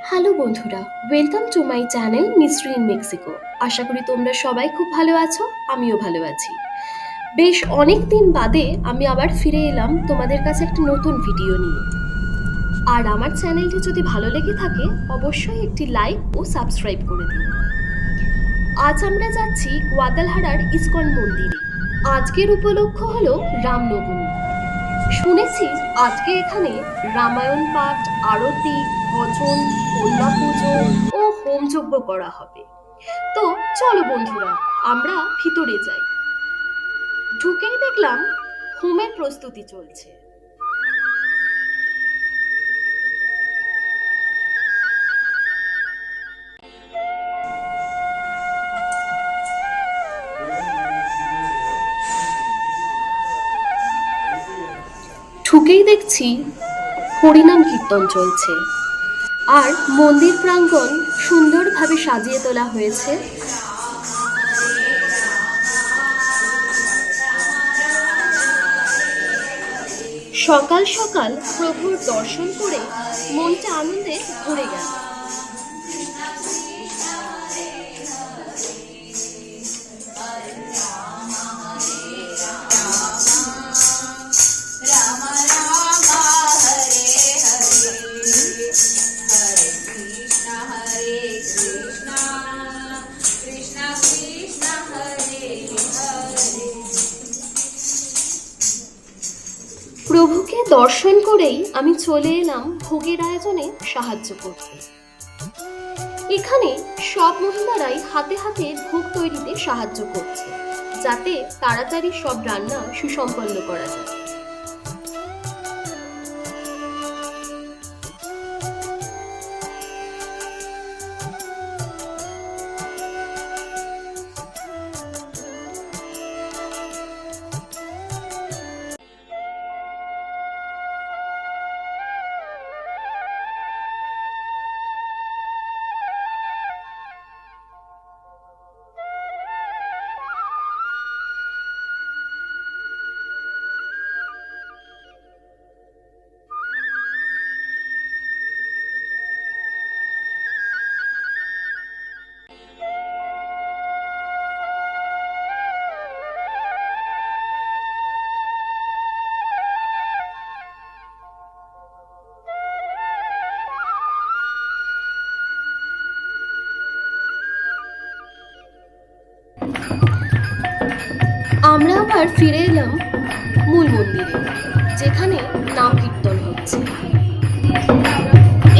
Hello বন্ধুরা, welcome to my channel mystery in Mexico. আশা করি তোমরা সবাই খুব ভালো আছো, আমিও ভালো আছি। বেশ অনেক দিন বাদে আমি আবার ফিরে এলাম তোমাদের কাছে একটা নতুন ভিডিও নিয়ে। আর আমার চ্যানেলটি যদি ভালো লেগে থাকে অবশ্যই একটি লাইক ও সাবস্ক্রাইব করে দিন। আজ আমরা যাচ্ছি গুয়াদালহারার ইসকন মন্দিরে। আজকের উপলক্ষ হলো রামনবমী। শুনেছি আজকে এখানে রামায়ণ পাঠ, আরতি, ভজন, কন্যা পুজো ও হোমযজ্ঞ করা হবে। তো চলো বন্ধুরা, আমরা ভিতরে যাই। ঢুকেই দেখলাম হোমের প্রস্তুতি চলছে। ঢুকেই দেখছি হরিনাম কীর্তন চলছে আর মন্দির প্রাঙ্গণ সুন্দরভাবে সাজিয়ে তোলা হয়েছে। সকাল সকাল প্রভুর দর্শন করে মনটা আনন্দে ভরে গেল। প্রভুকে দর্শন করেই আমি চলে এলাম ভোগের আয়োজনে সাহায্য করতে। এখানে সব মহিলারাই হাতে হাতে ভোগ তৈরিতে সাহায্য করছে, যাতে তাড়াতাড়ি সব রান্না সুসম্পন্ন করা যায়। আমরা আবার ফিরে এলাম মূল মন্দিরে, যেখানে নাম কীর্তন হচ্ছে।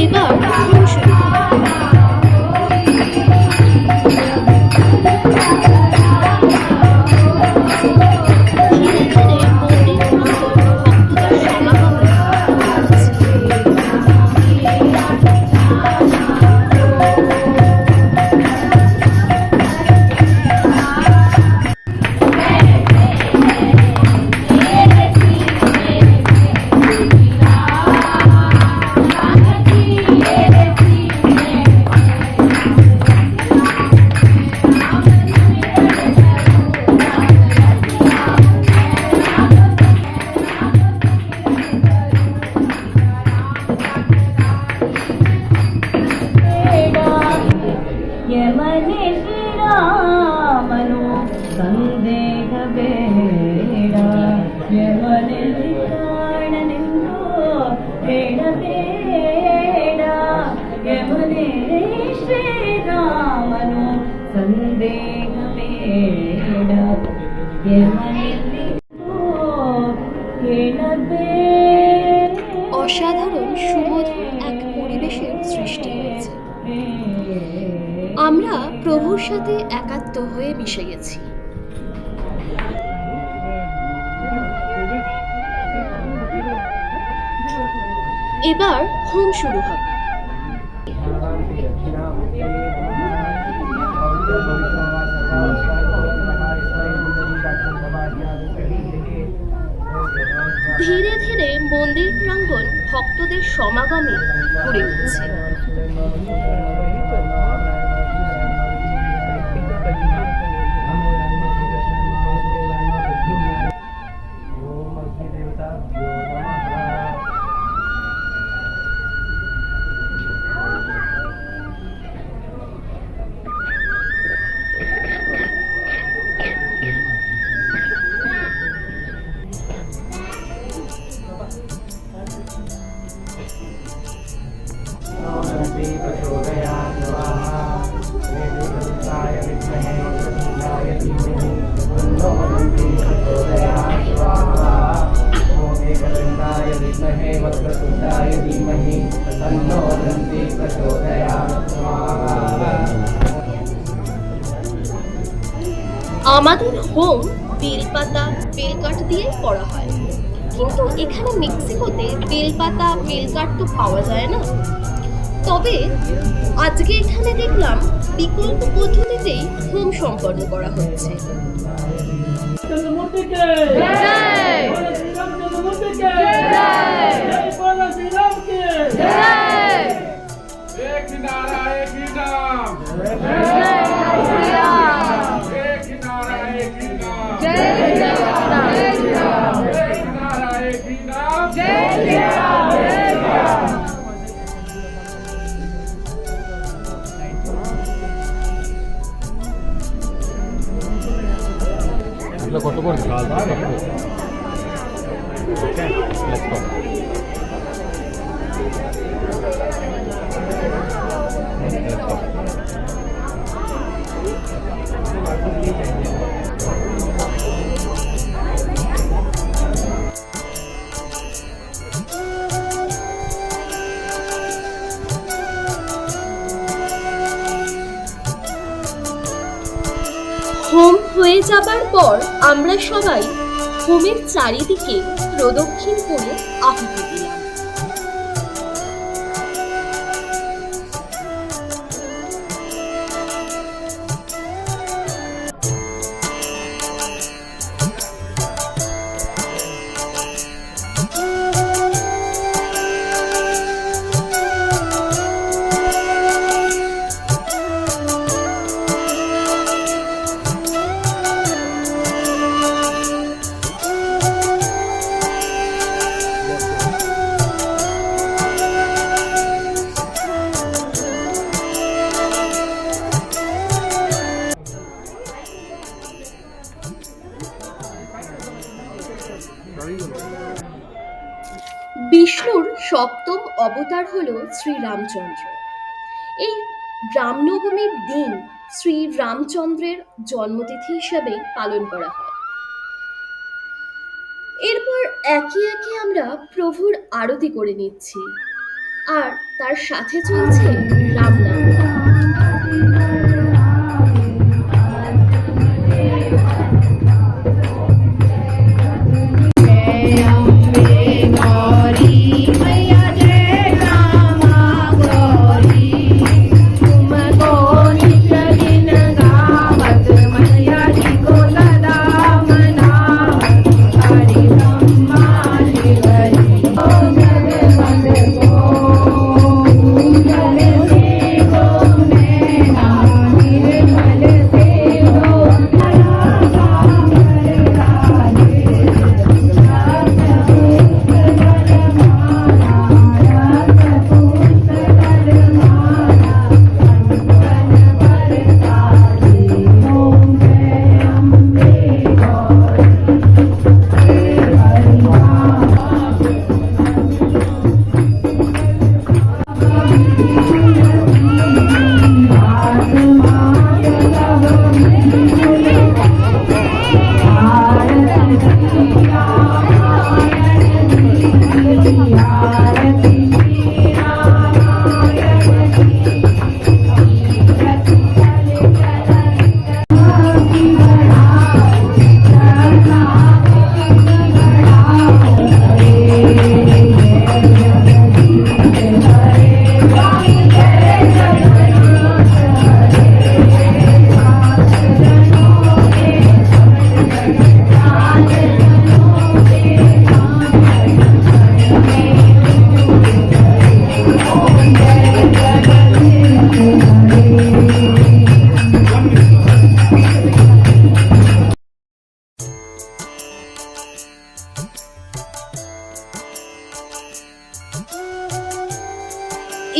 এবার হোম শুরু হবে। ধীরে ধীরে মন্দির প্রাঙ্গণ ভক্তদের সমাগমে ভরে অসাধারণ সুমধুর এক পরিবেশের সৃষ্টি হয়েছে। আমরা প্রভুর সাথে একাত্ম হয়ে মিশে গেছি। এবার হোম শুরু হবে। ধীরে ধীরে মন্দির প্রাঙ্গণ ভক্তদের সমাগমে ভরে উঠছে। वक्रतुण्डाय धीमहि तन्नो दन्ति प्रचोदयात्। আমাদের হোম বেলপাতা বেলকাঠ দিয়ে করা হয়, কিন্তু এখানে মেক্সিকোতে বেলপাতা বেলকাঠ তো পাওয়া যায় না। তবে আজকে এখানে দেখলাম বিকল্প পদ্ধতিতেই হোম সম্পন্ন করা হচ্ছে। কত করে হোম হয়ে যাবার পর আমরা সবাই হোমের চারিদিকে প্রদক্ষিণ করে আহুতি দিলাম। বিষ্ণুর সপ্তম অবতার হল শ্রীরামচন্দ্র। এই রামনবমীর দিন শ্রী রামচন্দ্রের জন্মতিথি হিসাবে পালন করা হয়। এরপর একে একে আমরা প্রভুর আরতি করে নিচ্ছি, আর তার সাথে চলছে রামনাম।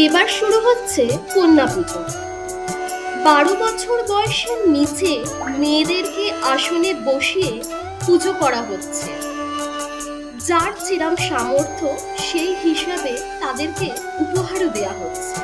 এবার শুরু হচ্ছে কন্যা পুজো। 12 বছর বয়সের নিচে মেয়েদেরকে আসনে বসিয়ে পুজো করা হচ্ছে। যার যেরকম সামর্থ্য সেই হিসাবে তাদেরকে উপহারও দেয়া হচ্ছে।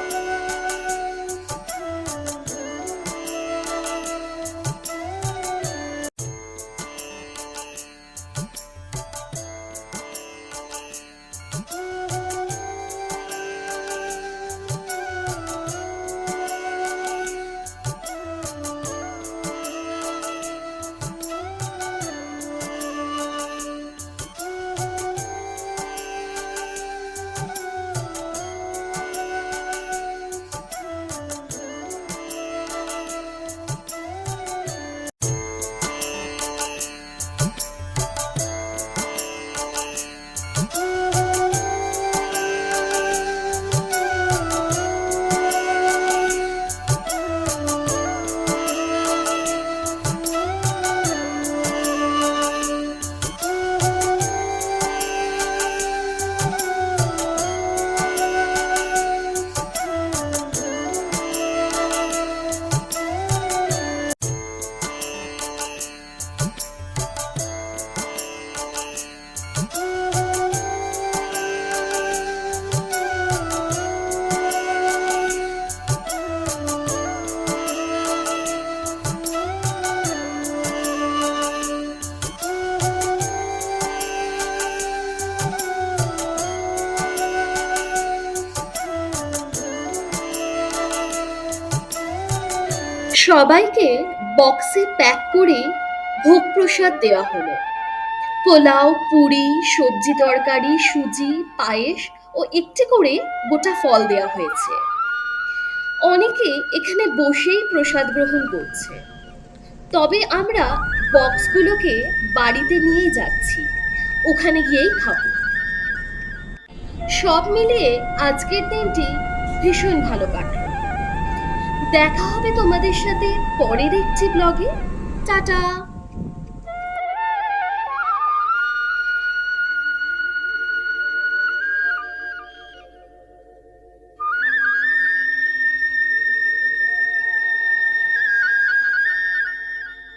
সবাইকে বক্সে প্যাক করে ভোগ প্রসাদ দেওয়া হলো। পোলাও, পুরি, সবজি তরকারি, সুজি, পায়েস ও একটি করে গোটা ফল দেওয়া হয়েছে। অনেকে এখানে বসেই প্রসাদ গ্রহণ করছে। তবে আমরা বক্সগুলোকে বাড়িতে নিয়েই যাচ্ছি, ওখানে গিয়েই খাবো। সব মিলিয়ে আজকের দিনটি ভীষণ ভালো কাটলো। দেখা হবে তোমাদের সাথে পরের একটি ব্লগে। টাটা।